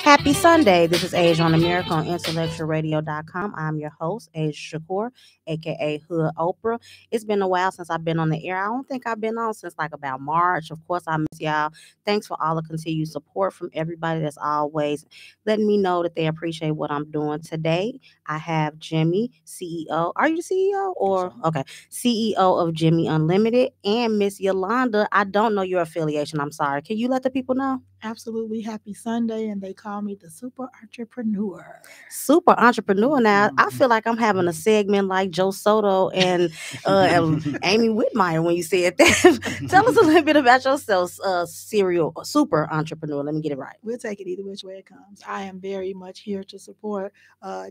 Happy Sunday. This is Age on America on intellectualradio.com. I'm your host, Age Shakur, aka Hood Oprah. It's been a while since I've been on the air. I don't think I've been on since like about March. Of course, I miss y'all. Thanks for all the continued support from everybody that's always letting me know that they appreciate what I'm doing. Today, I have Jimmy, CEO. Are you the CEO or okay? CEO of Jimmy Unlimited, and Miss Yolanda. I don't know your affiliation. I'm sorry. Can you let the people know? Absolutely. Happy Sunday, and they call me the super entrepreneur. Super entrepreneur. Now I feel like I'm having a segment like Joe Soto and Amy Whitmire when you said that. Tell us a little bit about yourself, serial super entrepreneur. Let me get it right. We'll take it either which way it comes. I am very much here to support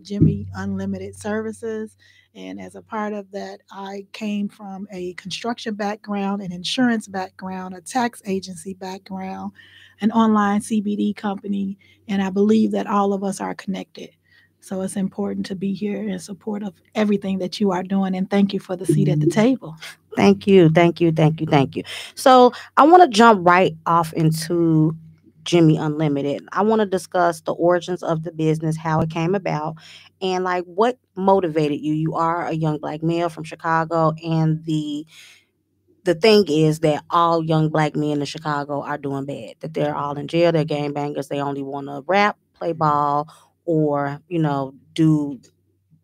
Jimmy Unlimited Services. And as a part of that, I came from a construction background, an insurance background, a tax agency background, an online CBD company. And I believe that all of us are connected. So it's important to be here in support of everything that you are doing. And thank you for the seat at the table. Thank you. Thank you. Thank you. Thank you. So I want to jump right off into Jimmy Unlimited. I want to discuss the origins of the business, how it came about, and like what motivated you. You are a young black male from Chicago, and the thing is that all young black men in Chicago are doing bad. That they're all in jail, they're gangbangers, they only want to rap, play ball, or do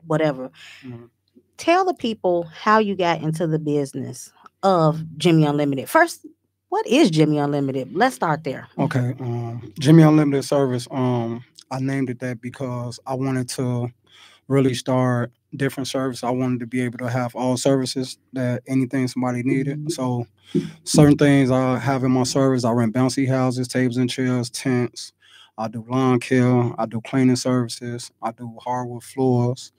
whatever. Mhm. Tell the people how you got into the business of Jimmy Unlimited. First, what is Jimmy Unlimited? Let's start there. Okay, Jimmy Unlimited Service. I named it that because I wanted to really start different service. I wanted to be able to have all services that anything somebody needed. So certain things I have in my service. I rent bouncy houses, tables and chairs, tents. I do lawn care. I do cleaning services. I do hardwood floors,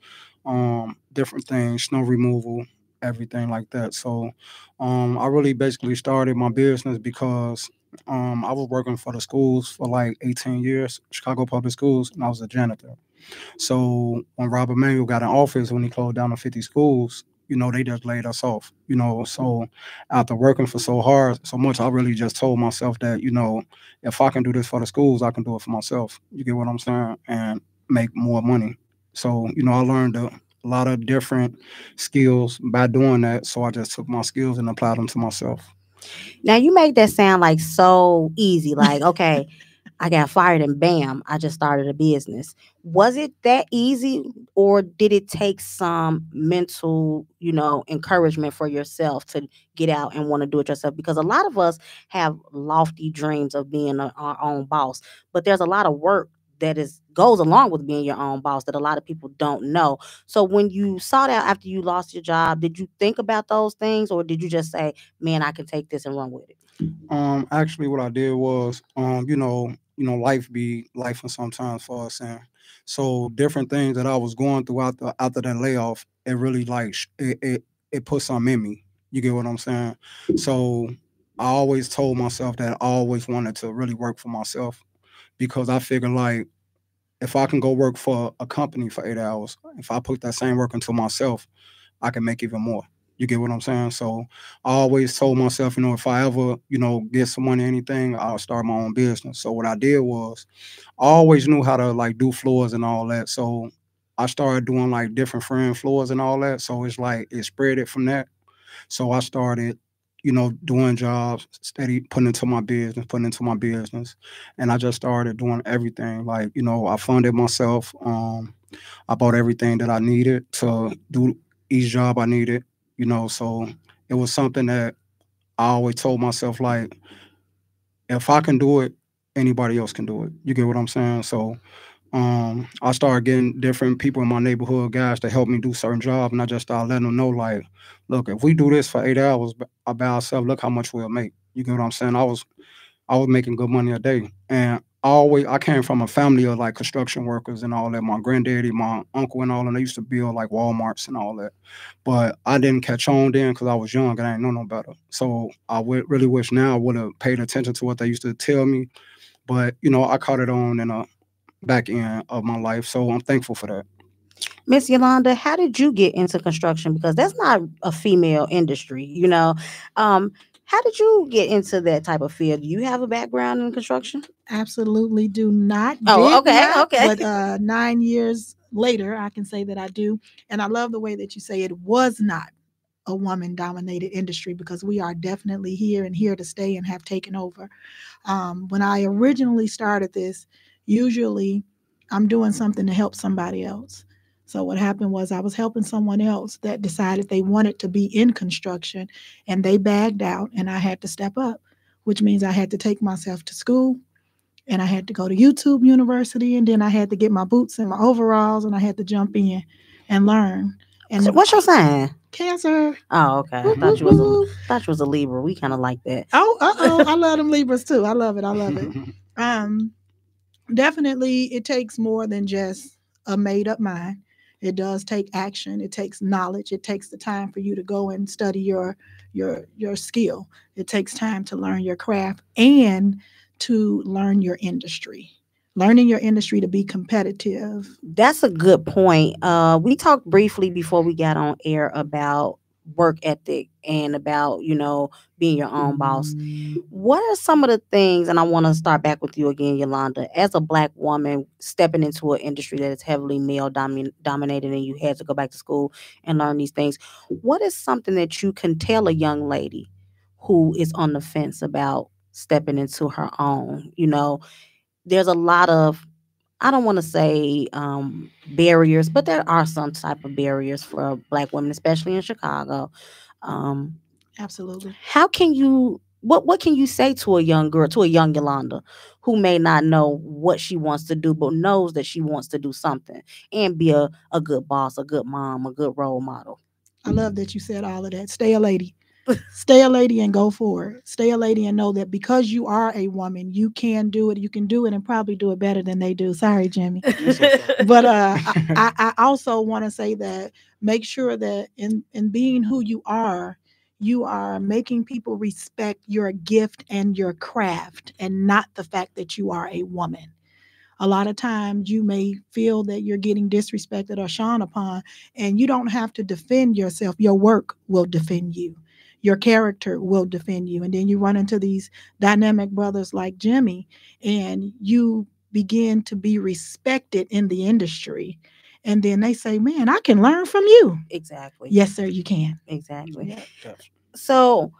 different things, snow removal, everything like that. So I really basically started my business because I was working for the schools for like 18 years, Chicago Public Schools, and I was a janitor. So when Robert Manuel got in office, when he closed down the 50 schools, they just laid us off. So after working for so hard, so much, I really just told myself that, if I can do this for the schools, I can do it for myself. You get what I'm saying? And make more money. So, I learned a lot of different skills by doing that. So I just took my skills and applied them to myself. Now you make that sound like so easy. Like, okay, I got fired and bam, I just started a business. Was it that easy or did it take some mental, encouragement for yourself to get out and want to do it yourself? Because a lot of us have lofty dreams of being our own boss, but there's a lot of work that is goes along with being your own boss that a lot of people don't know. So when you sought out after you lost your job, did you think about those things or did you just say, man, I can take this and run with it? Actually, what I did was, life be life and sometimes for us, and so different things that I was going through after that layoff, it really like it put something in me. You get what I'm saying? So I always told myself that I always wanted to really work for myself because I figured like if I can go work for a company for 8 hours, if I put that same work into myself, I can make even more. You get what I'm saying? So I always told myself, if I ever, get some money, anything, I'll start my own business. So what I did was I always knew how to like do floors and all that. So I started doing like different friend floors and all that. So it's like it spread it from that. So I started, doing jobs, steady putting into my business. And I just started doing everything. Like, I funded myself. I bought everything that I needed to do each job I needed, so it was something that I always told myself, like, if I can do it, anybody else can do it. You get what I'm saying? So I started getting different people in my neighborhood, guys, to help me do certain jobs, and I just started letting them know, like, look, if we do this for 8 hours by ourselves, look how much we'll make. You get what I'm saying? I was making good money a day, and I came from a family of like construction workers and all that. My granddaddy, my uncle, and all, and they used to build like WalMarts and all that. But I didn't catch on then because I was young and I didn't know no better. So I would really wish now I would have paid attention to what they used to tell me. But I caught it on in a back end of my life, so I'm thankful for that. Miss Yolanda, how did you get into construction? Because that's not a female industry, Um, How did you get into that type of field? Do you have a background in construction? Absolutely do not, Oh, did okay, not, okay. but 9 years later, I can say that I do. And I love the way that you say it was not a woman dominated industry, because we are definitely here and here to stay and have taken over. When I originally started this, usually I'm doing something to help somebody else. So what happened was I was helping someone else that decided they wanted to be in construction, and they bagged out, and I had to step up, which means I had to take myself to school, and I had to go to YouTube University, and then I had to get my boots and my overalls, and I had to jump in and learn. So And what's your sign? Cancer. Oh, okay. I Whoop, thought whoop, you was a whoop. Libra. We kind of like that. Oh, I love them Libras too. I love it. I love it. Um, Definitely, it takes more than just a made up mind. It does take action. It takes knowledge. It takes the time for you to go and study your skill. It takes time to learn your craft and to learn your industry. Learning your industry to be competitive. That's a good point. We talked briefly before we got on air about work ethic and about, being your own boss. What are some of the things, and I want to start back with you again, Yolanda, as a Black woman stepping into an industry that is heavily male dominated and you had to go back to school and learn these things? What is something that you can tell a young lady who is on the fence about stepping into her own? There's a lot of, I don't want to say barriers, but there are some type of barriers for Black women, especially in Chicago. Um, Absolutely. how can you what can you say to a young girl, to a young Yolanda, who may not know what she wants to do, but knows that she wants to do something and be a good boss, a good mom, a good role model? I love that you said all of that. Stay a lady. Stay a lady and go for it. Stay a lady and know that because you are a woman, you can do it. You can do it and probably do it better than they do. Sorry, Jimmy. But I also want to say that make sure that in being who you are making people respect your gift and your craft, and not the fact that you are a woman. A lot of times you may feel that you're getting disrespected or shone upon, and you don't have to defend yourself. Your work will defend you. Your character will defend you. And then you run into these dynamic brothers like Jimmy, and you begin to be respected in the industry. And then they say, man, I can learn from you. Exactly. Yes, sir, you can. Exactly. Yeah. So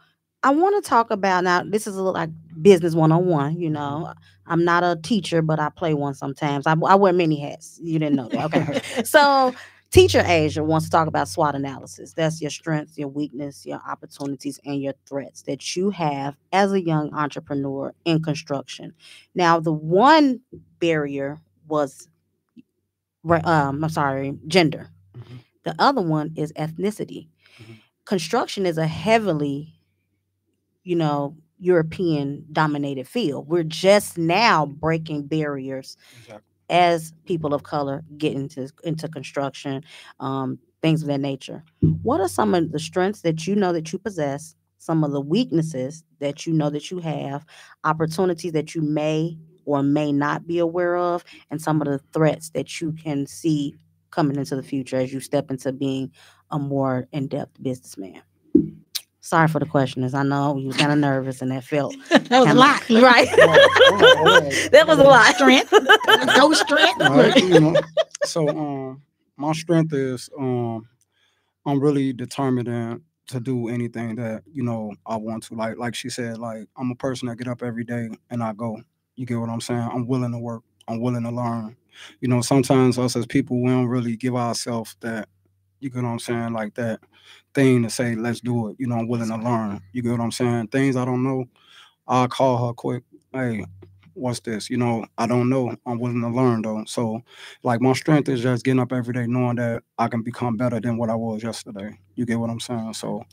I want to talk about, now this is a little like business 101. I'm not a teacher, but I play one sometimes. I wear many hats. You didn't know that. Okay. So teacher Asia wants to talk about SWOT analysis. That's your strengths, your weakness, your opportunities, and your threats that you have as a young entrepreneur in construction. Now, the one barrier was I'm sorry, gender. The other one is ethnicity. Construction is a heavily, European dominated field. We're just now breaking barriers Exactly. as people of color get into construction, things of that nature. What are some of the strengths that you know that you possess, some of the weaknesses that you know that you have, opportunities that you may or may not be aware of, and some of the threats that you can see coming into the future as you step into being a more in-depth businessman? Sorry for the questions. I know you was kind of nervous and that felt That was a kinda- lot. right? That was a lot. Strength. Go strength. All right, so my strength is I'm really determined to do anything that I want to. Like she said, like I'm a person that get up every day and I go. You get what I'm saying? I'm willing to work. I'm willing to learn. Sometimes us as people we don't really give ourselves that. You get what I'm saying? Like that thing to say, let's do it. I'm willing to learn. You get what I'm saying? Things I don't know, I'll call her quick. Hey, what's this? I don't know. I'm willing to learn though. So, like, my strength is just getting up every day knowing that I can become better than what I was yesterday. You get what I'm saying? So,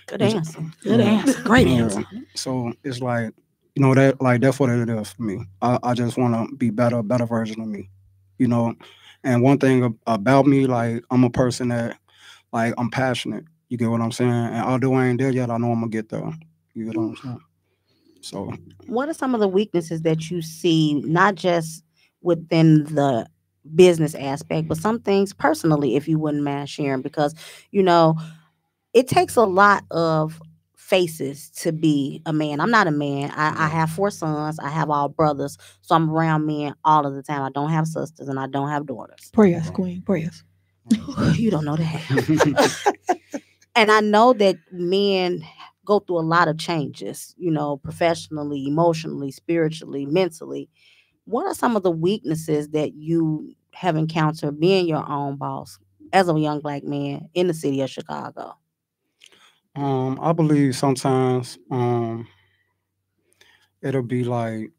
Good it's- answer. Good answer. Great yeah. answer. So it's like, that's what it is for me. I just want to be better, a better version of me. You know, and one thing about me, like, I'm a person that, like, I'm passionate. You get what I'm saying? And although I ain't there yet, I know I'm gonna get there. You get what I'm saying? So What are some of the weaknesses that you see, not just within the business aspect, but some things personally, if you wouldn't mind sharing? Because, you know, it takes a lot of faces to be a man. I'm not a man. I have 4 sons. I have all brothers. So I'm around men all of the time. I don't have sisters and I don't have daughters. Prayers, Queen, prayers. You don't know that. And I know that men go through a lot of changes, professionally, emotionally, spiritually, mentally. What are some of the weaknesses that you have encountered being your own boss as a young black man in the city of Chicago? I believe sometimes it'll be like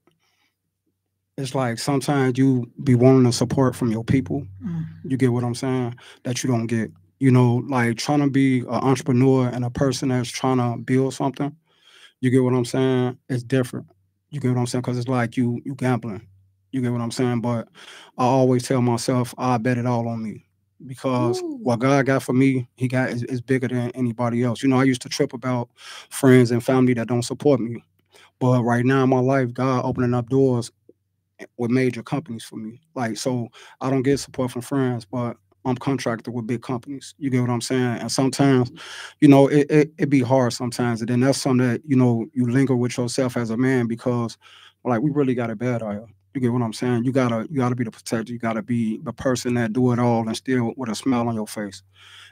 it's like sometimes you be wanting the support from your people. Mm. You get what I'm saying? That you don't get. Like trying to be an entrepreneur and a person that's trying to build something. You get what I'm saying? It's different. You get what I'm saying? Because it's like you gambling. You get what I'm saying? But I always tell myself I bet it all on me because Ooh. what God got for me, He got is bigger than anybody else. I used to trip about friends and family that don't support me, but right now in my life, God opening up doors with major companies for me. Like, so I don't get support from friends, but I'm contracted with big companies. You get what I'm saying? And sometimes, it be hard sometimes. And then that's something that, you linger with yourself as a man because like we really got it bad out here. You get what I'm saying? You gotta be the protector. You gotta be the person that do it all and still with a smile on your face.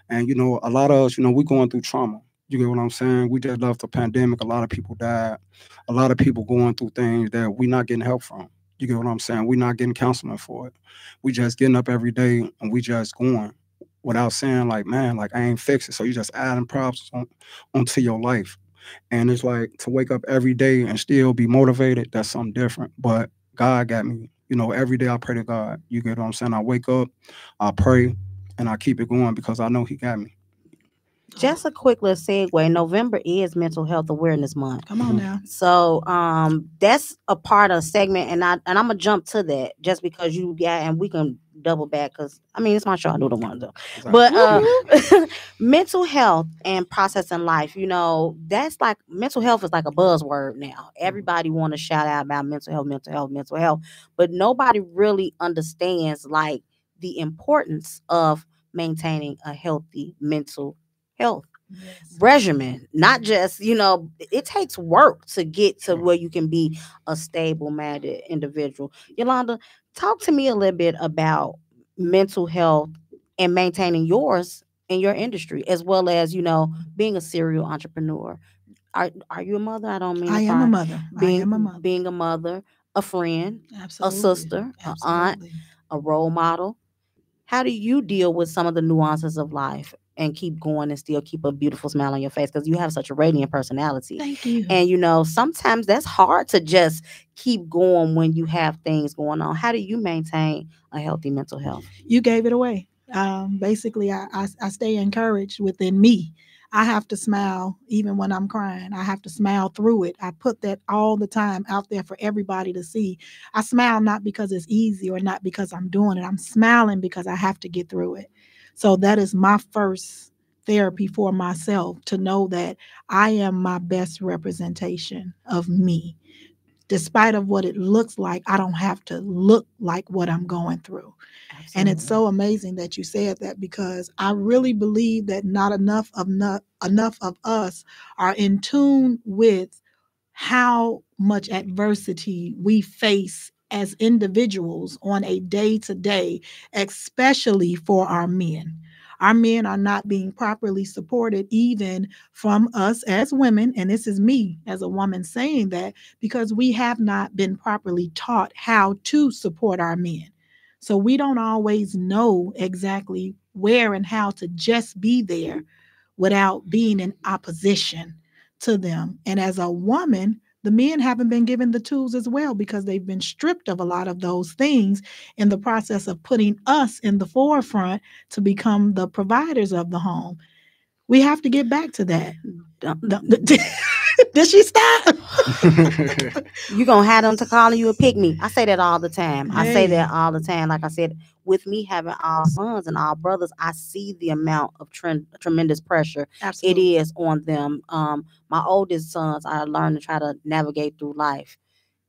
And a lot of us, we going through trauma. You get what I'm saying? We just left the pandemic. A lot of people died. A lot of people going through things that we not getting help from. You get what I'm saying? We not getting counseling for it. We just getting up every day and we just going without saying like, man, like I ain't fix it. So you just adding problems onto your life. And it's like to wake up every day and still be motivated, that's something different. But God got me. Every day I pray to God. You get what I'm saying? I wake up, I pray, and I keep it going because I know He got me. Just a quick little segue. November is Mental Health Awareness Month. Come on now. So that's a part of segment, and I'm gonna jump to that just because and we can double back because it's my show. I do the one though. But mental health and processing life, that's like mental health is like a buzzword now. Everybody want to shout out about mental health, but nobody really understands like the importance of maintaining a healthy mental health regimen. Not just, it takes work to get to where you can be a stable minded individual. Yolanda, talk to me a little bit about mental health and maintaining yours in your industry, as well as, being a serial entrepreneur. Are you a mother? I don't mean I am a mother. Being a mother, a friend, Absolutely. a sister, an aunt, a role model. How do you deal with some of the nuances of life and keep going and still keep a beautiful smile on your face? Because you have such a radiant personality. Thank you. And, sometimes that's hard to just keep going when you have things going on. How do you maintain a healthy mental health? You gave it away. Basically, I stay encouraged within me. I have to smile even when I'm crying. I have to smile through it. I put that all the time out there for everybody to see. I smile not because it's easy or not because I'm doing it. I'm smiling because I have to get through it. So that is my first therapy for myself, to know that I am my best representation of me. Despite of what it looks like, I don't have to look like what I'm going through. Absolutely. And it's so amazing that you said that, because I really believe that not enough of us are in tune with how much adversity we face as individuals on a day-to-day, especially for our men. Our men are not being properly supported, even from us as women. And this is me as a woman saying that, because we have not been properly taught how to support our men. So we don't always know exactly where and how to just be there without being in opposition to them. And as a woman, the men haven't been given the tools as well, because they've been stripped of a lot of those things in the process of putting us in the forefront to become the providers of the home. We have to get back to that. Did she stop? You gonna have them to calling you a pygmy. I say that all the time. I say that all the time. Like I said, with me having all sons and all brothers, I see the amount of tremendous pressure Absolutely. It is on them. My oldest sons, I learned to try to navigate through life,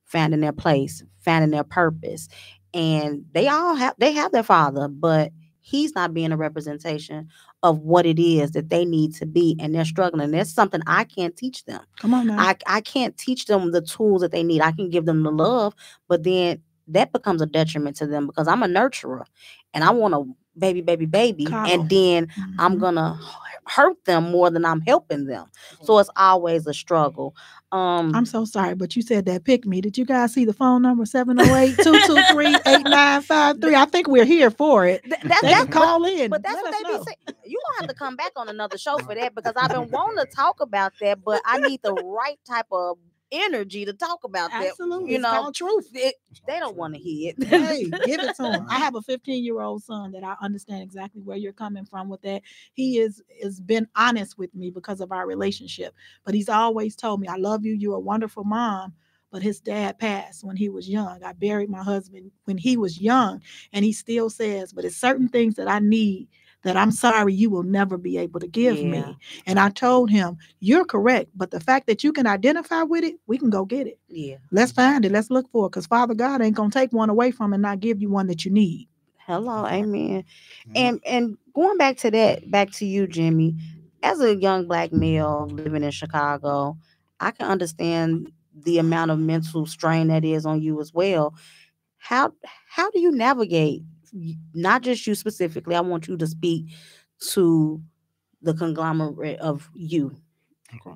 finding their place, finding their purpose, and they have their father, but he's not being a representation of what it is that they need to be, and they're struggling. That's something I can't teach them. Come on now. I can't teach them the tools that they need. I can give them the love, but then that becomes a detriment to them because I'm a nurturer and I want to baby, Coddle. and then I'm gonna hurt them more than I'm helping them. So it's always a struggle. I'm so sorry, but you said that pick me. Did you guys see the phone number 708-223-8953? I think we're here for it. That's call in. But that's what they be saying. You gonna have to come back on another show for that because I've been wanting to talk about that, but I need the right type of energy to talk about that. Absolutely. You It's know, called truth. they don't want to hear it. Hey, give it to him. I have a 15-year-old son that I understand exactly where you're coming from with that. He is been honest with me because of our relationship, but he's always told me, I love you, you're a wonderful mom. But his dad passed when he was young. I buried my husband when he was young, and he still says, but it's certain things that I need that I'm sorry you will never be able to give me. And I told him, you're correct, but the fact that you can identify with it, we can go get it. Yeah. Let's find it. Let's look for it, because Father God ain't going to take one away from and not give you one that you need. Hello, amen. And going back to that, back to you, Jimmy, as a young Black male living in Chicago, I can understand the amount of mental strain that is on you as well. How do you navigate, not just you specifically, I want you to speak to the conglomerate of you,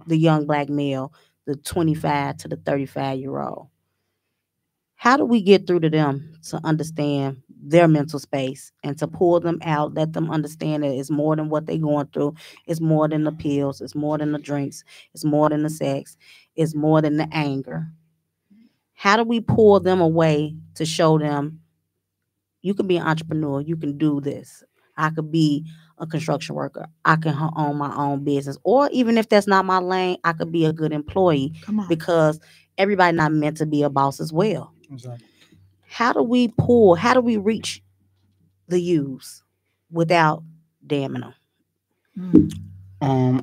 the young Black male, the 25 to the 35-year-old. How do we get through to them to understand their mental space and to pull them out, let them understand that it's more than what they're going through. It's more than the pills. It's more than the drinks. It's more than the sex. It's more than the anger. How do we pull them away to show them you can be an entrepreneur, you can do this. I could be a construction worker. I can own my own business. Or even if that's not my lane, I could be a good employee. Come on. Because everybody not meant to be a boss as well. Exactly. How do we reach the youths without damning them?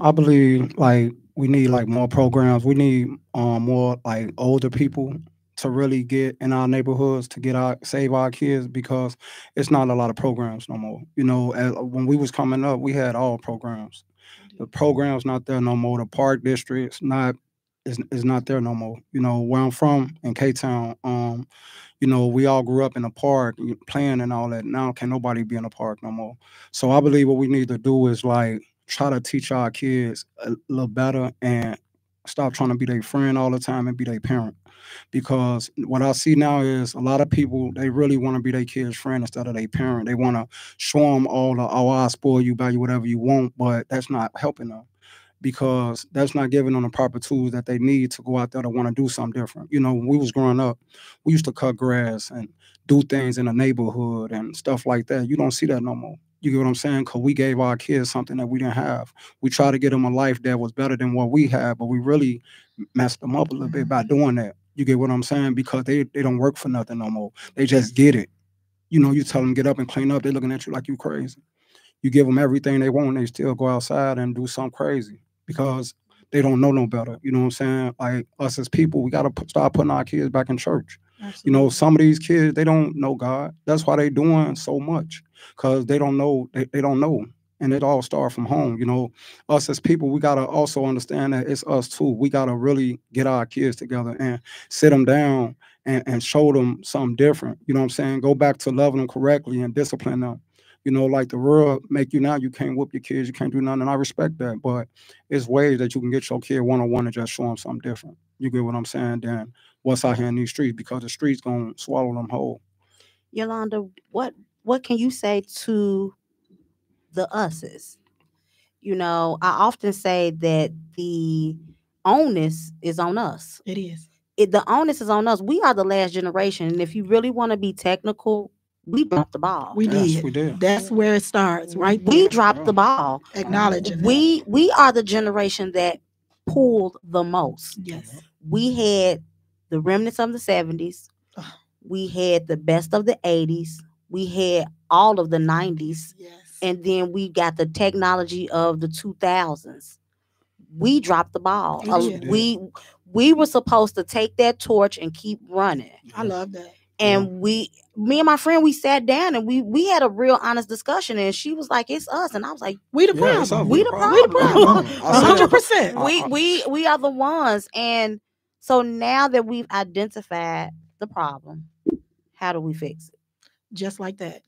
I believe like we need like more programs. We need more like older people to really get in our neighborhoods to save our kids, because it's not a lot of programs no more. You know, when we was coming up, we had all programs. The programs not there no more. The park districts is not there no more. You know, where I'm from in K-Town, you know, we all grew up in a park playing and all that. Now can nobody be in a park no more. So I believe what we need to do is like try to teach our kids a little better and stop trying to be their friend all the time and be their parent. Because what I see now is a lot of people, they really want to be their kid's friend instead of their parent. They want to show them all I'll spoil you, buy you whatever you want, but that's not helping them, because that's not giving them the proper tools that they need to go out there to want to do something different. You know, when we was growing up, we used to cut grass and do things in the neighborhood and stuff like that. You don't see that no more. You get what I'm saying? Because we gave our kids something that we didn't have. We tried to get them a life that was better than what we had, but we really messed them up a little bit by doing that. You get what I'm saying? Because they don't work for nothing no more. They just get it. You know, you tell them get up and clean up, they're looking at you like you crazy. You give them everything they want, they still go outside and do something crazy because they don't know no better. You know what I'm saying? Like us as people, we got to start putting our kids back in church. Absolutely. You know, some of these kids, they don't know God. That's why they doing so much, because they don't know. They don't know. And it all starts from home. You know, us as people, we got to also understand that it's us too. We got to really get our kids together and sit them down and show them something different. You know what I'm saying? Go back to loving them correctly and discipline them. You know, like the world make you now, you can't whoop your kids, you can't do nothing. And I respect that. But it's ways that you can get your kid one-on-one and just show them something different. You get what I'm saying? Then what's out here in these streets, because the streets going to swallow them whole. Yolanda, what can you say to the us's? You know, I often say that the onus is on us. It is. The onus is on us. We are the last generation. And if you really want to be technical, we dropped the ball. We Yes, did. we did. That's where it starts, right? We dropped the ball. Acknowledging that. We are the generation that pulled the most. Yes. We had the remnants of the 70s. We had the best of the 80s. We had all of the 90s. Yes. And then we got the technology of the 2000s. We dropped the ball. We did. We were supposed to take that torch and keep running. I love that. And me and my friend, we sat down and we had a real honest discussion, and she was like, "It's us," and I was like, We the Yeah, it's problem. us. "We the We the problem." problem. I said, 100%. We are the ones. And so now that we've identified the problem, how do we fix it? Just like that.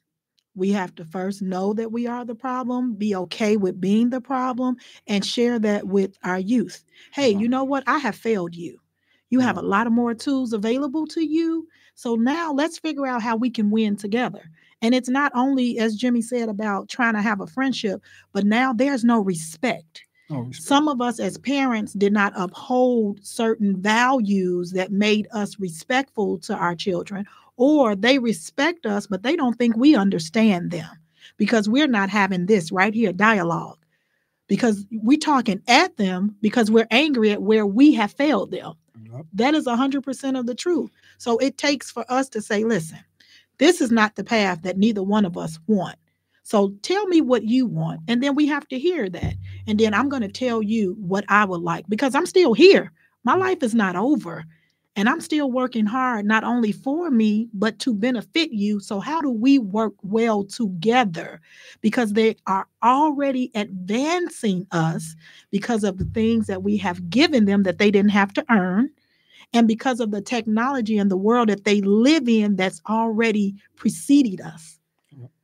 We have to first know that we are the problem, be okay with being the problem, and share that with our youth. Hey, Yeah. you know what? I have failed you. You have Yeah. a lot of more tools available to you. So now let's figure out how we can win together. And it's not only, as Jimmy said, about trying to have a friendship, but now there's no respect. No respect. Some of us as parents did not uphold certain values that made us respectful to our children, or they respect us, but they don't think we understand them because we're not having this right here dialogue. Because we're talking at them because we're angry at where we have failed them. Yep. That is 100% of the truth. So it takes for us to say, listen, this is not the path that neither one of us want. So tell me what you want. And then we have to hear that. And then I'm going to tell you what I would like because I'm still here. My life is not over. And I'm still working hard, not only for me, but to benefit you. So, how do we work well together? Because they are already advancing us because of the things that we have given them that they didn't have to earn, and because of the technology and the world that they live in that's already preceded us.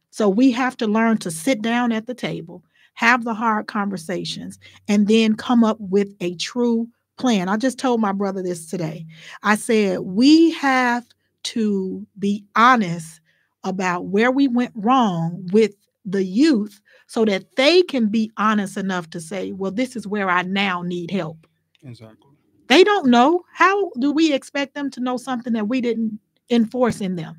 So we have to learn to sit down at the table, have the hard conversations, and then come up with a true plan. I just told my brother this today. I said, we have to be honest about where we went wrong with the youth so that they can be honest enough to say, well, this is where I now need help. Exactly. They don't know. How do we expect them to know something that we didn't enforce in them?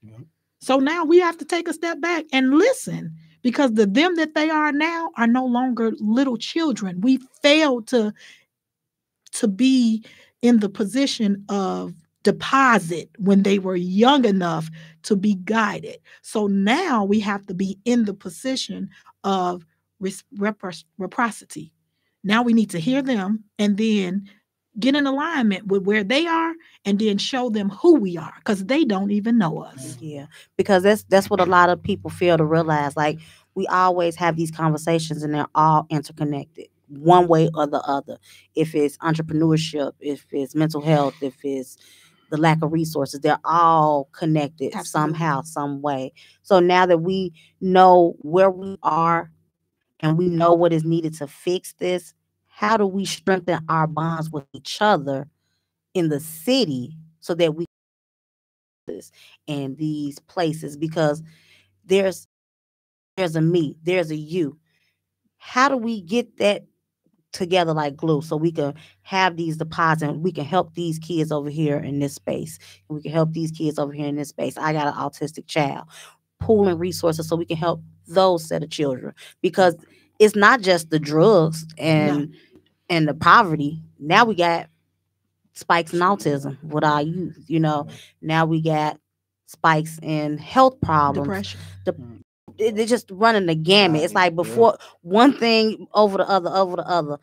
Yeah. So now we have to take a step back and listen because the them that they are now are no longer little children. We failed to be in the position of deposit when they were young enough to be guided. So now we have to be in the position of reciprocity. Now we need to hear them and then get in alignment with where they are and then show them who we are because they don't even know us. Yeah, because that's what a lot of people fail to realize. Like, we always have these conversations, and they're all interconnected, one way or the other. If it's entrepreneurship, if it's mental health, if it's the lack of resources, they're all connected Absolutely. somehow, some way. So now that we know where we are and we know what is needed to fix this, how do we strengthen our bonds with each other in the city so that we this and these places? Because there's there's a me, there's a you. How do we get that together like glue so we can have these deposits and we can help these kids over here in this space, and we can help these kids over here in this space? I got an autistic child. Pooling resources so we can help those set of children, because it's not just the drugs No. and the poverty. Now we got spikes in autism with our youth. Now we got spikes in health problems. Depression. They're just running the gamut. It's like before, one thing over the other, over the other.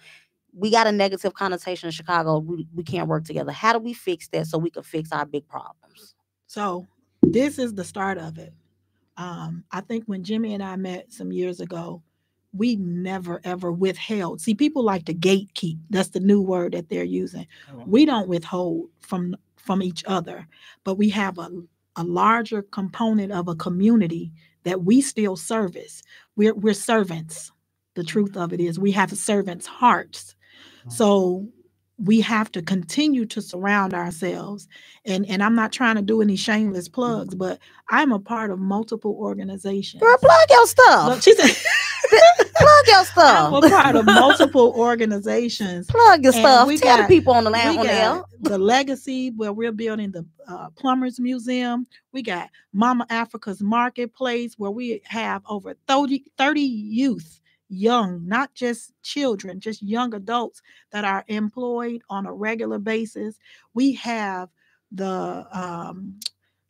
We got a negative connotation in Chicago. We can't work together. How do we fix that so we can fix our big problems? So this is the start of it. I think when Jimmy and I met some years ago, we never ever withheld. See, people like to gatekeep. That's the new word that they're using. We don't withhold from each other, but we have a larger component of a community that we still service. We're servants. The truth of it is we have servants' hearts. So we have to continue to surround ourselves. And I'm not trying to do any shameless plugs, but I'm a part of multiple organizations. Girl, plug your stuff. Look, she said, plug your I'm stuff. a part of multiple organizations. Plug your And stuff. we Tell the got- people on the line We on the air. got the Legacy, where we're building the Plumbers Museum. We got Mama Africa's Marketplace, where we have over 30 youth, young, not just children, just young adults that are employed on a regular basis. We have the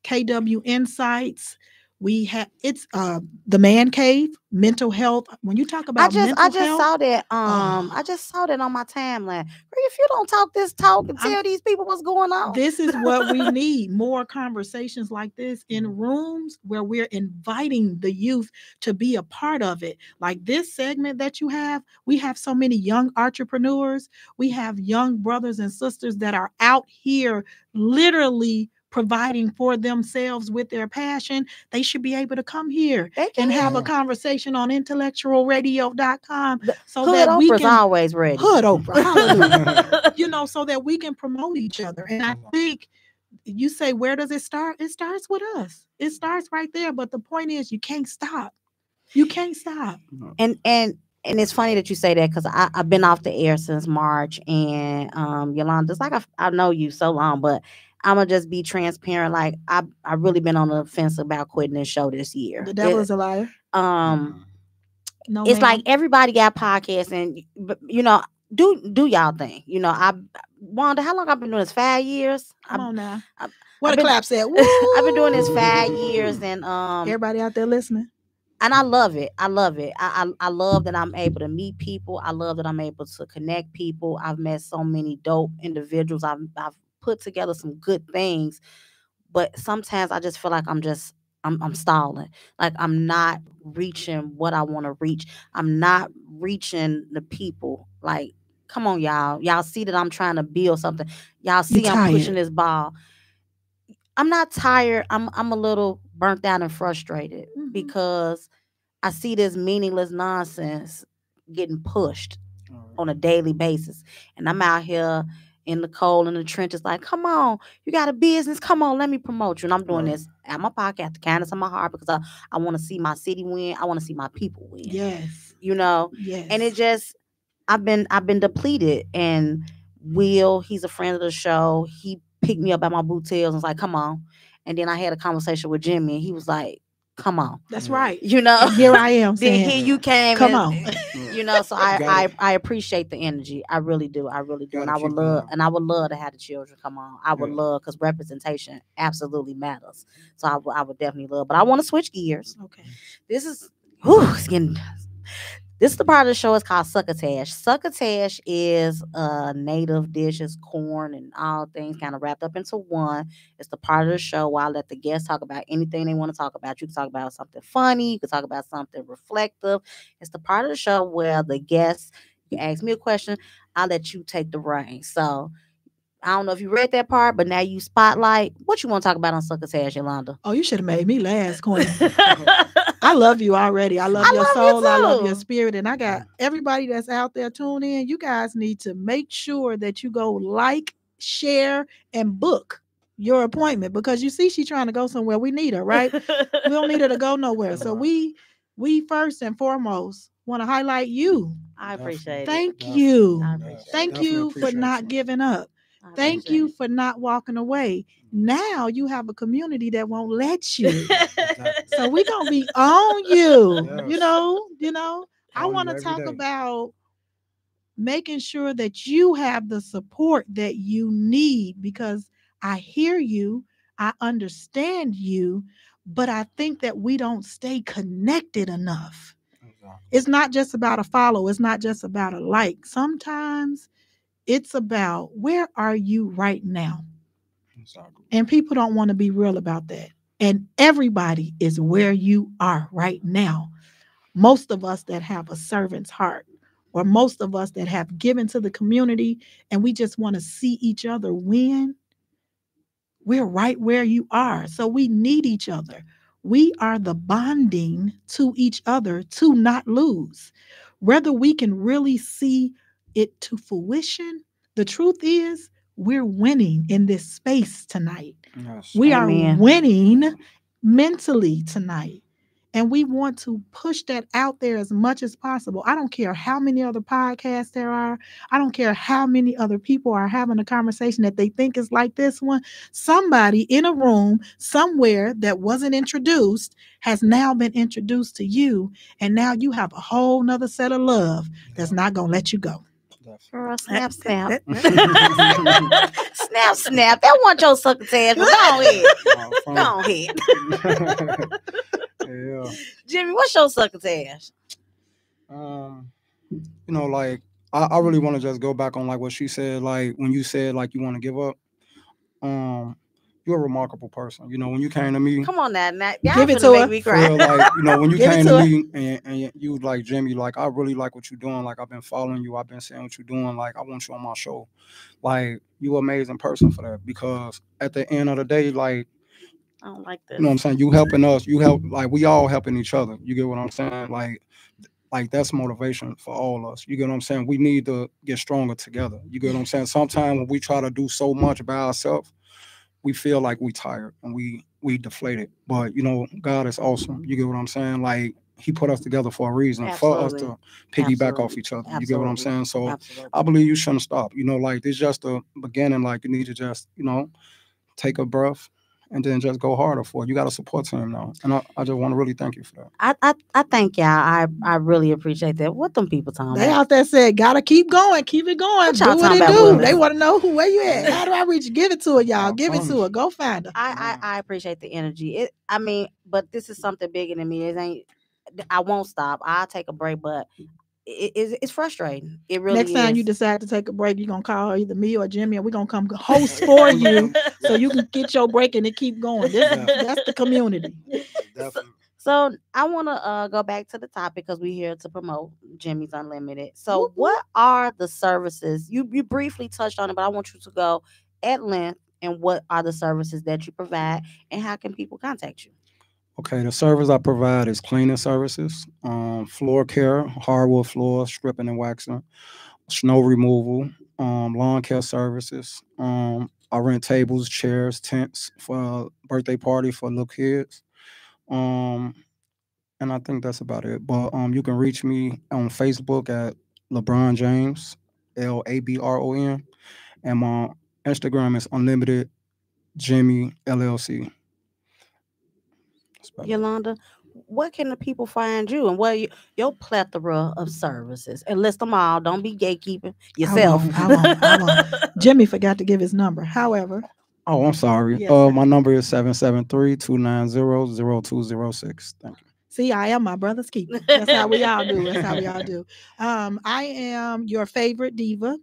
KW Insights. We have it's the man cave, mental health. When you talk about mental I just health, saw that oh, I just saw that on my timeline. If you don't talk this talk and I'm tell these people what's going on. this is what we need, more conversations like this in rooms where we're inviting the youth to be a part of it. Like this segment that you have, we have so many young entrepreneurs. We have young brothers and sisters that are out here literally providing for themselves with their passion. They should be able to come here They and have a can. conversation on intellectualradio.com so Hood that we Oprah's can always ready. Hood Oprah, hallelujah. So that we can promote each other. And I think you say, where does it start? It starts with us. It starts right there. But the point is, you can't stop. You can't stop. And it's funny that you say that because I've been off the air since March, and Yolanda, it's like I know you so long, but I'm gonna just be transparent. Like I really been on the fence about quitting this show this year. The devil is a liar. No, It's ma'am. like everybody got podcasts, and do y'all thing. I Wanda, how long I've been doing this? 5 years. Come on now. I've What a been- clap said. I've been doing this 5 years, and Everybody out there listening. and I love it. I love it. I love that I'm able to meet people. I love that I'm able to connect people. I've met so many dope individuals. I've put together some good things, but sometimes I just feel like I'm stalling. Like I'm not reaching what I want to reach. I'm not reaching the people. Like, come on, y'all. Y'all see that I'm trying to build something. Y'all see I'm pushing this ball. I'm not tired. I'm a little burnt out and frustrated because I see this meaningless nonsense getting pushed on a daily basis. And I'm out here in the cold, in the trenches, like, come on, you got a business. Come on, let me promote you. And I'm doing this at my podcast, the kindness of my heart, because I want to see my city win. I want to see my people win. Yes. Yes. And it just, I've been depleted. And Will, he's a friend of the show. He picked me up at my boottails and was like, come on. And then I had a conversation with Jimmy, and he was like, come on. That's right. And here I am then saying, here you came. Come on. So I appreciate the energy. I really do. I really do. And I would love to have the children come on. I would love, because representation absolutely matters. So I would definitely love. But I want to switch gears. Okay. This is the part of the show. It's called Succotash. Succotash is a native dish. It's corn and all things kind of wrapped up into one. It's the part of the show where I let the guests talk about anything they want to talk about. You can talk about something funny. You can talk about something reflective. It's the part of the show where the guests, you ask me a question, I'll let you take the reins. So I don't know if you read that part, but now you spotlight. What you want to talk about on Succotash, Yolanda? Oh, you should have made me last, Queen. I love you already. I love your soul. I love your spirit. And I got everybody that's out there tuned in. You guys need to make sure that you go like, share, and book your appointment, because you see she's trying to go somewhere. We need her, right? We don't need her to go nowhere. So we first and foremost want to highlight you. I appreciate it. Thank you. Thank you for not giving up. Thank you for not walking away. Now you have a community that won't let you. So we're going to be on you. Yes. I want to talk about making sure that you have the support that you need, because I hear you, I understand you, but I think that we don't stay connected enough. It's not just about a follow. It's not just about a like. Sometimes it's about, where are you right now? Exactly. And people don't want to be real about that. And everybody is where you are right now. Most of us that have a servant's heart, or most of us that have given to the community, and we just want to see each other win, we're right where you are. So we need each other. We are the bonding to each other to not lose. Whether we can really see it to fruition, the truth is we're winning in this space tonight. Yes. We are winning mentally tonight. And we want to push that out there as much as possible. I don't care how many other podcasts there are. I don't care how many other people are having a conversation that they think is like this one. Somebody in a room somewhere that wasn't introduced has now been introduced to you. And now you have a whole nother set of love that's not going to let you go. Girl, That- snap. that- that- Snap. That wasn't your succotash, but go ahead. From- Go ahead. yeah. Jimmy, what's your succotash? Like I really want to just go back on like what she said, like when you said like you want to give up. You're a remarkable person. When you came to me, Come on now. Y'all Give it finna to make her. me for cry. real, like when you Give it came to to her. me and you was like, Jimmy, like I really like what you're doing. Like I've been following you. I've been seeing what you're doing. Like I want you on my show. Like you an amazing person for that, because at the end of the day, like I don't like this. you know what I'm saying, you helping us, you help, like we all helping each other. You get what I'm saying? Like that's motivation for all of us. You get what I'm saying? We need to get stronger together. You get what I'm saying? Sometimes when we try to do so much by ourselves, we feel like we tired and we deflated. But God is awesome. You get what I'm saying? Like he put us together for a reason, for us Absolutely. to piggyback Absolutely. off each other. You get what I'm Absolutely. saying? So Absolutely. I believe you shouldn't stop. Like this just the beginning. Like you need to just, take a breath and then just go harder for it. You got a support team now. And I just want to really thank you for that. I thank y'all. I really appreciate that. What them people talking They about? out there said, gotta keep going, keep it going, What y'all do what talking it about, do. Willis? They want to know where you at. How do I reach you? Give it to her, y'all. I Give it to promise. her. Go find her. I appreciate the energy. But this is something bigger than me. It ain't. I won't stop. I'll take a break, but it's frustrating. It really Next time is. you decide to take a break, you're gonna call her, either me or Jimmy, and we're gonna come host for you so you can get your break and it keep going. That's the community. Definitely. So I want to go back to the topic because we're here to promote Jimmy's Unlimited. So Whoop, whoop. what are the services? You briefly touched on it, but I want you to go at length. And what are the services that you provide, and how can people contact you? Okay, the service I provide is cleaning services, floor care, hardwood floors, stripping and waxing, snow removal, lawn care services. I rent tables, chairs, tents for a birthday party for little kids. Um, and I think that's about it. But you can reach me on Facebook at LeBron James, LABRON, and my Instagram is Unlimited Jimmy LLC. That's about it. Yolanda, where can the people find you, and your plethora of services? And list them all. Don't be gatekeeping yourself. I won't. Jimmy forgot to give his number. However, Oh, I'm sorry. Yes, sir. My number is 773-290-0206. Thank you. see, I am my brother's keeper. That's how we all do. That's how we all do. I am your favorite diva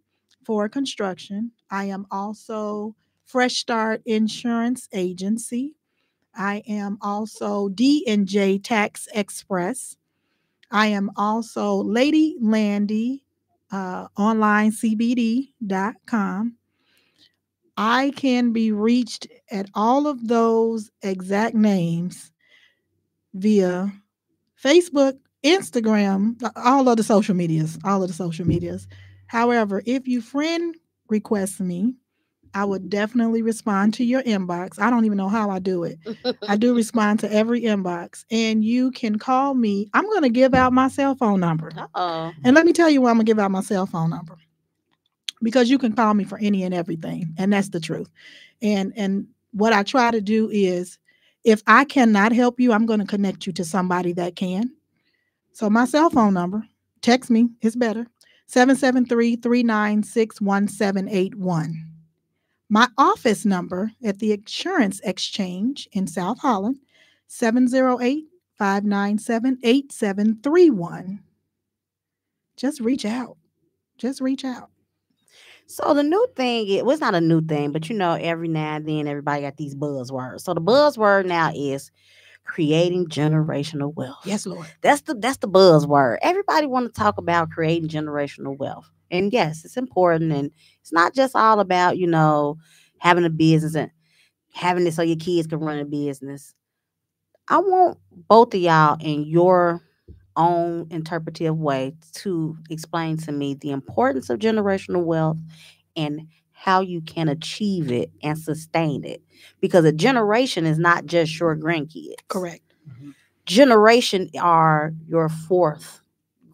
for construction. I am also Fresh Start Insurance Agency. I am also D&J Tax Express. I am also Lady Landy, onlinecbd.com. I can be reached at all of those exact names via Facebook, Instagram, all of the social medias, However, if you friend request me, I would definitely respond to your inbox. I don't even know how I do it. I do respond to every inbox, and you can call me. I'm going to give out my cell phone number. Uh-oh. And let me tell you why I'm going to give out my cell phone number. Because you can call me for any and everything, and that's the truth. And what I try to do is, if I cannot help you, I'm going to connect you to somebody that can. So my cell phone number, text me, it's better, 773-396-1781. My office number at the Insurance Exchange in South Holland, 708-597-8731. Just reach out. So the new thing, it's not a new thing, but every now and then everybody got these buzzwords. So the buzzword now is creating generational wealth. Yes, Lord. That's the buzzword. Everybody want to talk about creating generational wealth. And yes, it's important, and it's not just all about, having a business and having it so your kids can run a business. I want both of y'all in your own interpretive way to explain to me the importance of generational wealth and how you can achieve it and sustain it. Because a generation is not just your grandkids. Correct. Generation are your fourth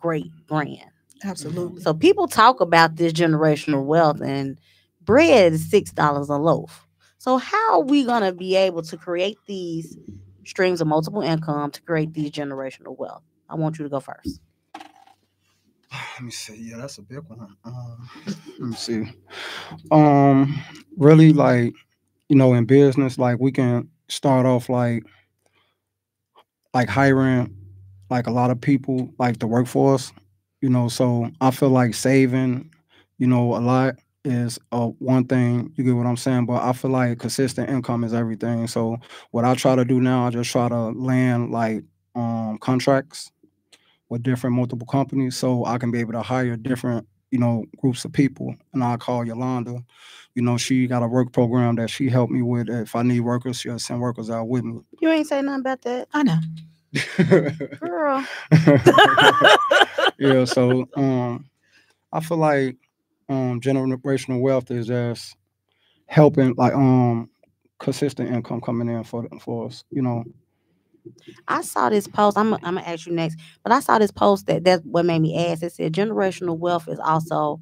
great grand. Absolutely. So people talk about this generational wealth, and bread is $6 a loaf. So how are we going to be able to create these streams of multiple income to create these generational wealth? I want you to go first. Let me see. Yeah, that's a big one. Let me see. Really, like, in business, like we can start off like hiring like a lot of people like to work for us. So I feel like saving, a lot is one thing. You get what I'm saying? But I feel like consistent income is everything. So what I try to do now, I just try to land like contracts with different multiple companies so I can be able to hire different, groups of people. And I call Yolanda. She got a work program that she helped me with. If I need workers, she'll send workers out with me. You ain't say nothing about that. I know. Girl. Yeah, so I feel like generational wealth is just helping like consistent income coming in for us. I saw this post. I'm gonna ask you next, but I saw this post that's what made me ask. It said generational wealth is also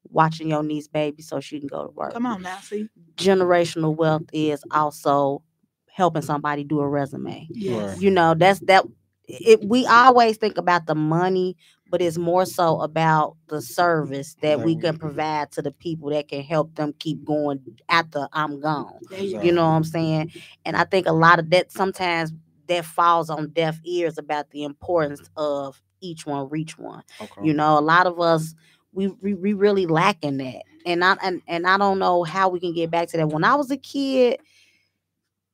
watching your niece baby so she can go to work. Come on now, see. Generational wealth is also helping somebody do a resume. Yes. Right. That's that. We always think about the money, but it's more so about the service that we can provide to the people that can help them keep going after I'm gone. There you You go. know what I'm saying? And I think a lot of that sometimes that falls on deaf ears about the importance of each one reach one. Okay. A lot of us we really lacking that. And I don't know how we can get back to that. When I was a kid,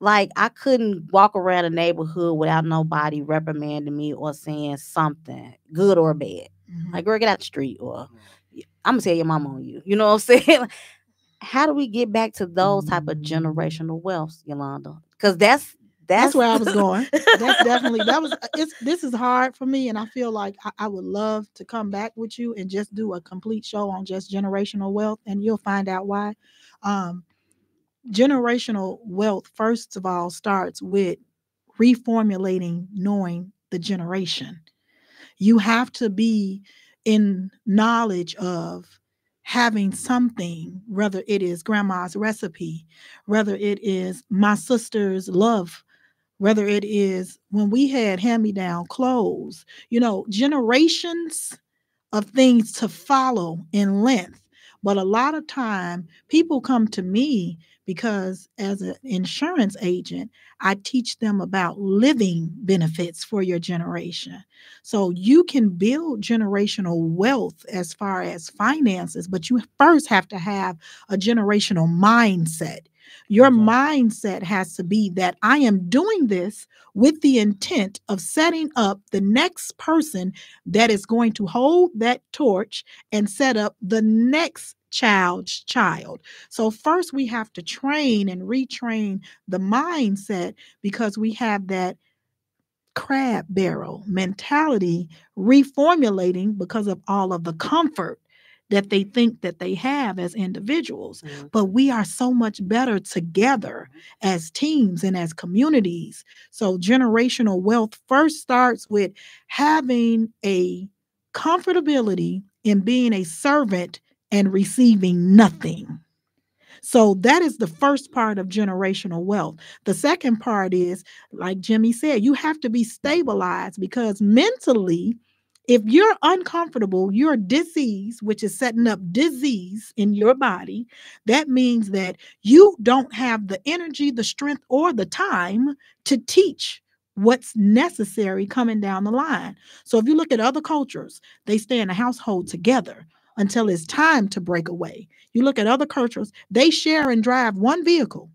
like I couldn't walk around a neighborhood without nobody reprimanding me or saying something, good or bad. Mhm. Like, girl, get out the street, or I'm gonna tell your mama on you. You know what I'm saying? How do we get back to those type of generational wealth, Yolanda? Because That's where I was going. That's definitely this is hard for me, and I feel like I would love to come back with you and just do a complete show on just generational wealth, and you'll find out why. Um, Generational wealth, first of all, starts with reformulating knowing the generation. You have to be in knowledge of having something, whether it is grandma's recipe, whether it is my sister's love, whether it is when we had hand me down clothes, generations of things to follow in length. But a lot of time people come to me because as an insurance agent, I teach them about living benefits for your generation. So you can build generational wealth as far as finances, but you first have to have a generational mindset. Your mindset has to be that I am doing this with the intent of setting up the next person that is going to hold that torch and set up the next child's child. So first we have to train and retrain the mindset because we have that crab barrel mentality reformulating because of all of the comfort that they think that they have as individuals. But we are so much better together as teams and as communities. So generational wealth first starts with having a comfortability in being a servant and receiving nothing. So that is the first part of generational wealth. The second part is, like Jimmy said, you have to be stabilized because mentally, if you're uncomfortable, you're disease, which is setting up disease in your body. That means that you don't have the energy, the strength, or the time to teach what's necessary coming down the line. So if you look at other cultures, they stay in a household together until it's time to break away. You look at other cultures, they share and drive one vehicle.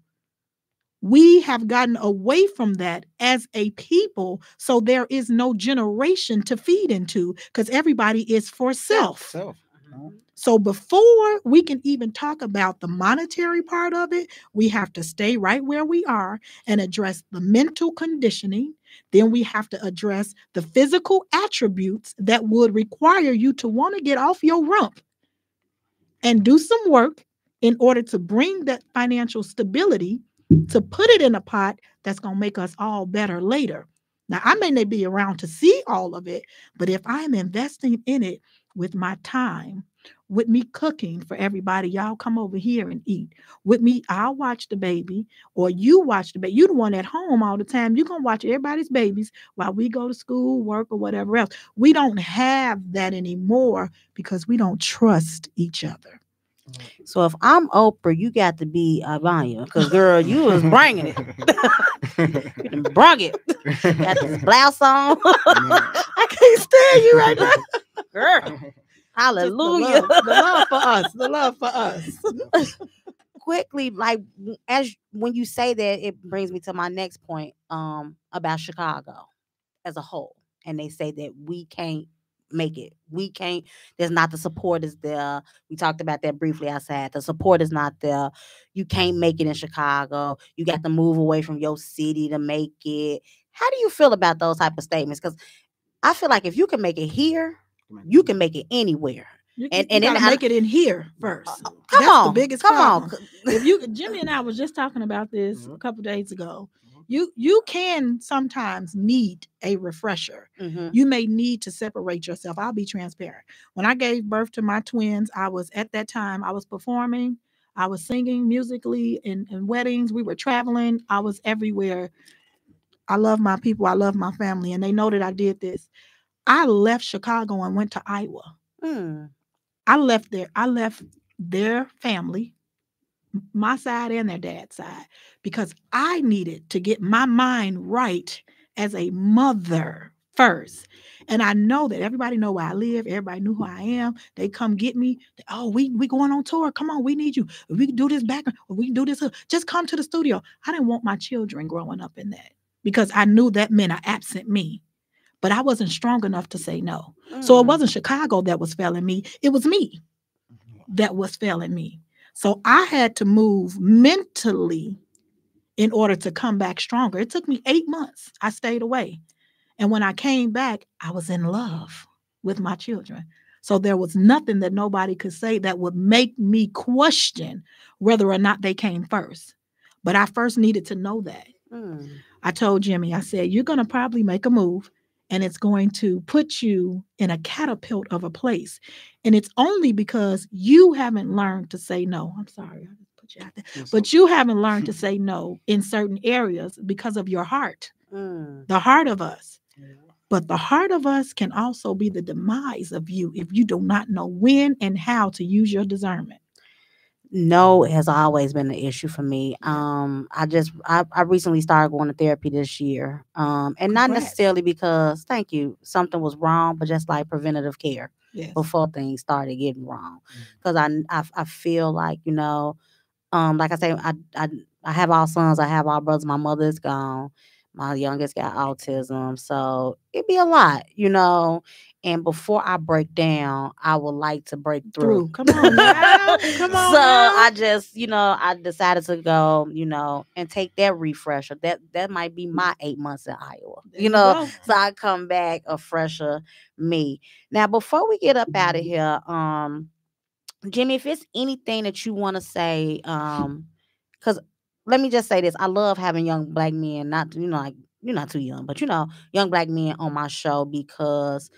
We have gotten away from that as a people, so there is no generation to feed into because everybody is for self. So before we can even talk about the monetary part of it, we have to stay right where we are and address the mental conditioning. Then we have to address the physical attributes that would require you to want to get off your rump and do some work in order to bring that financial stability to put it in a pot that's going to make us all better later. Now, I may not be around to see all of it, but if I'm investing in it, with my time, with me cooking for everybody. Y'all come over here and eat. With me, I'll watch the baby, or you watch the baby. You the one at home all the time. You gonna watch everybody's babies while we go to school, work, or whatever else. We don't have that anymore because we don't trust each other. So if I'm Oprah, you got to be Ivania, because girl, you was bringing it. You done brung it. Got this blouse on. I can't stand you right now, girl. Just Hallelujah. the love for us, the love for us. Quickly, like as when you say that, it brings me to my next point about Chicago as a whole. And they say that we can't make it. We can't, there's not the support is there. We talked about that briefly outside. The support is not there. You can't make it in Chicago. You got to move away from your city to make it. How do you feel about those type of statements? Because I feel like if you can make it here, you can make it anywhere. You And gotta then make it in here first. come That's on, the biggest come problem. on. If you, Jimmy and I was just talking about this a couple days ago. You can sometimes need a refresher. Mhm. You may need to separate yourself. I'll be transparent. When I gave birth to my twins, I was at that time I was performing, I was singing musically in weddings. We were traveling. I was everywhere. I love my people. I love my family, and they know that I did this. I left Chicago and went to Iowa. Mm. I left their family, my side and their dad's side, because I needed to get my mind right as a mother first. And I know that everybody know where I live. Everybody knew who I am. They come get me. Oh, we going on tour. Come on, we need you. We can do this back, or we can do this. Just come to the studio. I didn't want my children growing up in that because I knew that meant an absent me. But I wasn't strong enough to say no. So it wasn't Chicago that was failing me. It was me that was failing me. So I had to move mentally in order to come back stronger. It took me 8 months. I stayed away. And when I came back, I was in love with my children. So there was nothing that nobody could say that would make me question whether or not they came first. But I first needed to know that. I told Jimmy, I said, you're going to probably make a move, and it's going to put you in a catapult of a place. And it's only because you haven't learned to say no. I'm sorry, I just put you out there. But you haven't learned to say no in certain areas because of your heart, the heart of us. But the heart of us can also be the demise of you if you do not know when and how to use your discernment. No has always been an issue for me. I recently started going to therapy this year. And not Congrats. necessarily because thank you, something was wrong, but just like preventative care Yes. before things started getting wrong. Because I feel like, like I say, I have all sons, I have all brothers, my mother is gone. My youngest got autism. So it'd be a lot, And before I break down, I would like to break through. Come on now. Come on So now. I just, I decided to go, and take that refresher. That might be my 8 months in Iowa. There you go. So I come back a fresher me. Now, before we get up out of here, Jimmy, if it's anything that you want to say, because let me just say this: I love having young black men. Not like you're not too young, but young black men on my show because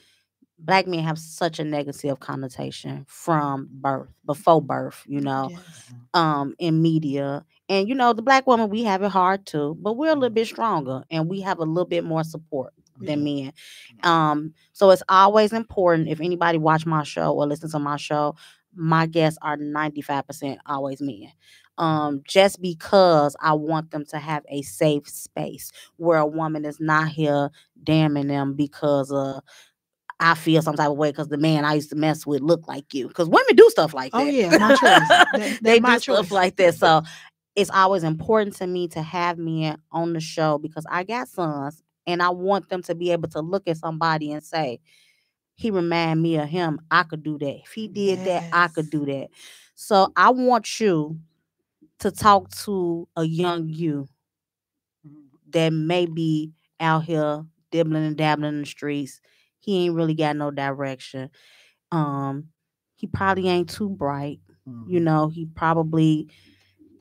black men have such a negative connotation from birth, before birth, Yes. in media. And the black woman, we have it hard too, but we're a little bit stronger and we have a little bit more support than men. So it's always important if anybody watch my show or listen to my show, my guests are 95% always men. Just because I want them to have a safe space where a woman is not here damning them because I feel some type of way because the man I used to mess with looked like you. Because women do stuff like that. Oh yeah, my choice. They my do stuff choice. like that. So it's always important to me to have men on the show because I got sons and I want them to be able to look at somebody and say, he remind me of him. I could do that. If he did that, I could do that. So I want you to talk to a young you that may be out here dibbling and dabbling in the streets. He ain't really got no direction. He probably ain't too bright. He probably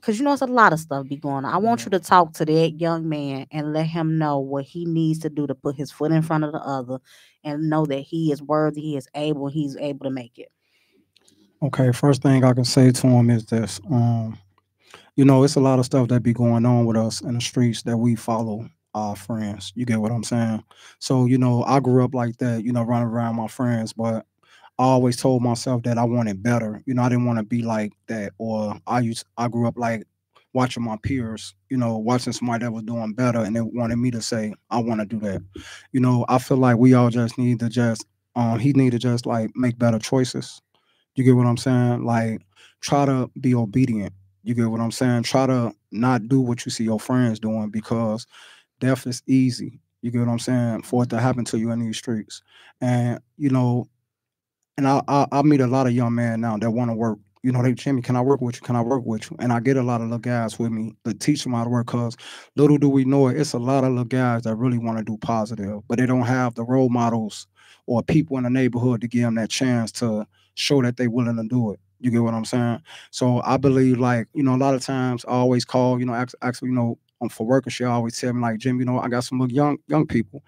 because it's a lot of stuff be going on. I want you to talk to that young man and let him know what he needs to do to put his foot in front of the other, and know that he is worthy, he's able to make it. Okay, first thing I can say to him is this. It's a lot of stuff that be going on with us in the streets that we follow our friends. You get what I'm saying? So, I grew up like that, running around my friends, but I always told myself that I wanted better. I didn't want to be like that. Or I grew up like watching my peers, watching somebody that was doing better and they wanted me to say, I want to do that. I feel like we all just need to just he need to just like make better choices. You get what I'm saying? Like, try to be obedient. You get what I'm saying? Try to not do what you see your friends doing, because death is easy. You get what I'm saying? For it to happen to you in these streets. And, and I meet a lot of young men now that want to work. They, Jimmy, can I work with you? Can I work with you? And I get a lot of little guys with me to teach them how to work, because little do we know it, it's a lot of little guys that really want to do positive, but they don't have the role models or people in the neighborhood to give them that chance to show that they willing to do it. You get what I'm saying? So I believe, like, a lot of times I always call, actually, for work and shit, I always tell me, like, Jim, I got some little young people.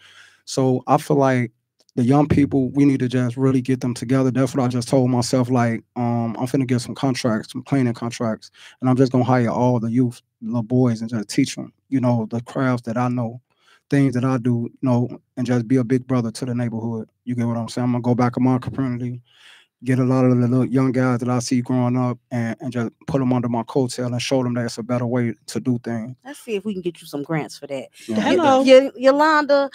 So I feel like the young people, we need to just really get them together. That's what I just told myself. Like, I'm finna get some contracts, some cleaning contracts, and I'm just gonna hire all the youth, little boys, and just teach them, the crafts that I know, things that I do, and just be a big brother to the neighborhood. You get what I'm saying? I'm gonna go back in my community, get a lot of the little young guys that I see growing up, and just put them under my coattail and show them that it's a better way to do things. Let's see if we can get you some grants for that. Yeah. Hello. Yolanda,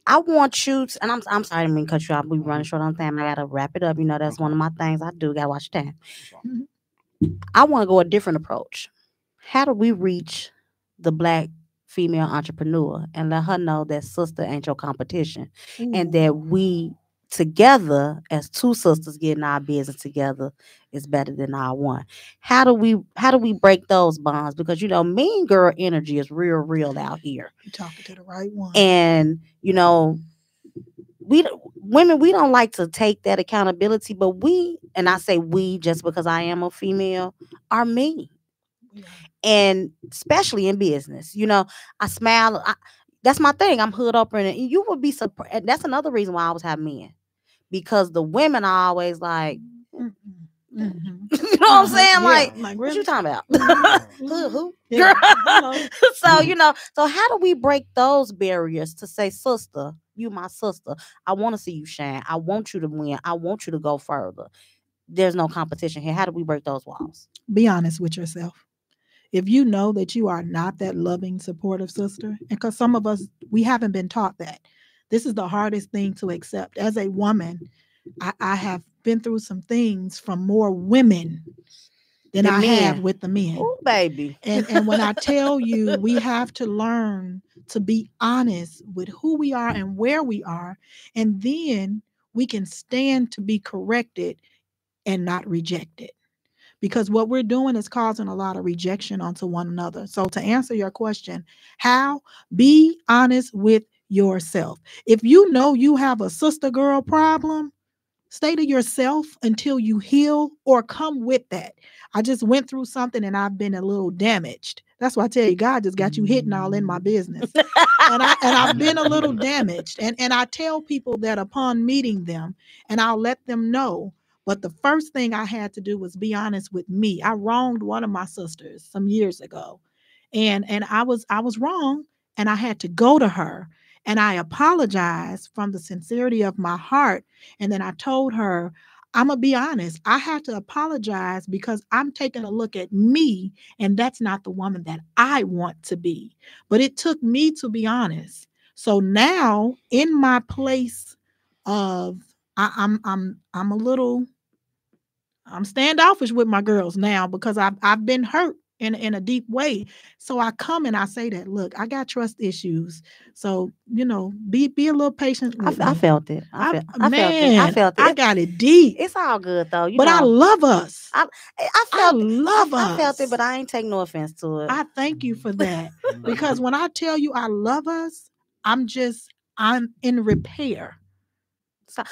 I want you to, and I'm sorry, I didn't mean to cut you off. We running short on time. I gotta wrap it up. That's one of my things I do. Gotta watch time. I want to go a different approach. How do we reach the Black female entrepreneur and let her know that sister ain't your competition, and that we together as two sisters getting our business together is better than our one? How do we break those bonds? Because mean girl energy is real out here. You're talking to the right one. And we women, we don't like to take that accountability, but and I say we just because I am a female, are me. Yeah. And especially in business, I smile. That's my thing. I'm hood up, and you would be surprised. That's another reason why I always have men, because the women are always like, Mm-hmm. you know what I'm saying? Yeah. Like, what Really? you talking about? Who? Yeah. Girl. Hello. So how do we break those barriers to say, sister, you my sister. I want to see you shine. I want you to win. I want you to go further. There's no competition here. How do we break those walls? Be honest with yourself. If you know that you are not that loving, supportive sister, and because some of us, we haven't been taught that. This is the hardest thing to accept. As a woman, I have been through some things from more women than I have with the men. Oh, baby. And when I tell you, we have to learn to be honest with who we are and where we are, and then we can stand to be corrected and not rejected. Because what we're doing is causing a lot of rejection onto one another. So to answer your question, how? Be honest with yourself. If you know you have a sister girl problem, stay to yourself until you heal, or come with that. I just went through something and I've been a little damaged. That's why I tell you, God just got you hitting all in my business. and I've been a little damaged. And I tell people that upon meeting them, and I'll let them know. But the first thing I had to do was be honest with me. I wronged one of my sisters some years ago. And I was wrong, and I had to go to her, and I apologized from the sincerity of my heart. And then I told her, I'm going to be honest. I had to apologize because I'm taking a look at me, and that's not the woman that I want to be. But it took me to be honest. So now, in my place of, I'm standoffish with my girls now, because I've been hurt in a deep way. So I come and I say that, look, I got trust issues. So, be a little patient with me. I felt it. I felt it. I got it deep. It's all good though. But I love us. I love us. I felt it, but I ain't take no offense to it. I thank you for that. Because when I tell you I love us, I'm in repair. So,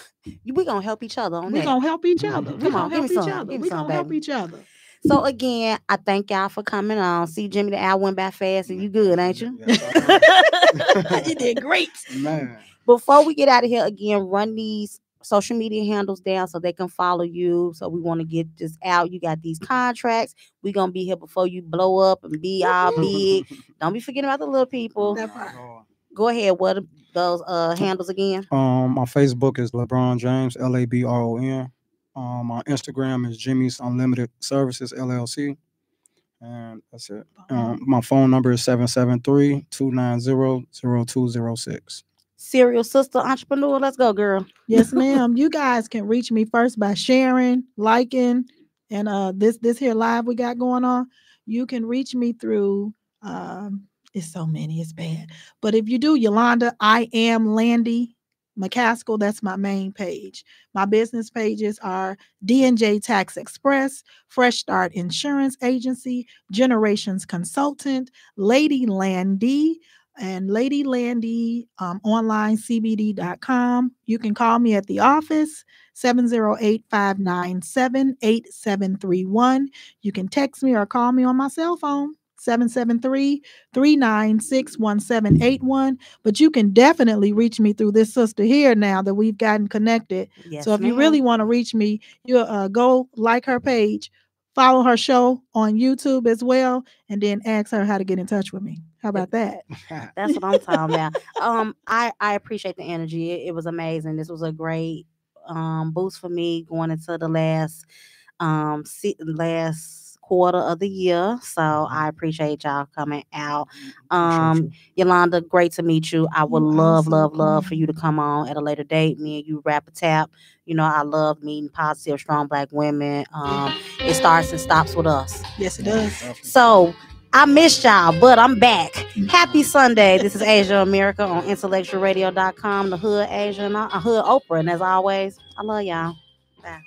we gonna help each other on that. We gonna help each other. We Come on, gonna give me help each some. other. Give me We some, gonna help baby. each other. So again, I thank y'all for coming on. See, Jimmy, the hour went by fast, and you good, ain't you? You did great. Man. Before we get out of here, again, run these social media handles down so they can follow you. So we want to get this out. You got these contracts. We're gonna be here before you blow up and be all big. Don't be forgetting about the little people. That part. Go ahead. What are those handles again? My Facebook is LeBron James, LABRON. My Instagram is Jimmy's Unlimited Services LLC. And that's it. My phone number is 773-290-0206. Serial Sister Entrepreneur. Let's go, girl. Yes, ma'am. You guys can reach me first by sharing, liking, and this here live we got going on. You can reach me through it's so many, it's bad. But if you do, Yolanda, I am Landy McCaskill. That's my main page. My business pages are D&J Tax Express, Fresh Start Insurance Agency, Generations Consultant, Lady Landy, and Lady Landy onlinecbd.com. You can call me at the office, 708-597-8731. You can text me or call me on my cell phone, 773-396-1781. But you can definitely reach me through this sister here now that we've gotten connected. Yes, so if you ma'am. really want to reach me, you go like her page, follow her show on YouTube as well, and then ask her how to get in touch with me. How about that? That's what I'm talking about. I appreciate the energy. It was amazing. This was a great boost for me going into the last quarter of the year. So I appreciate y'all coming out. Yolanda, great to meet you. I would love for you to come on at a later date. Me and you rap a tap. You know, I love meeting positive, strong Black women. It starts and stops with us. Yes, it does. So I missed y'all, but I'm back. Happy Sunday. This is Asia America on intellectualradio.com, the Hood Asia, and Hood Oprah. And as always, I love y'all. Bye.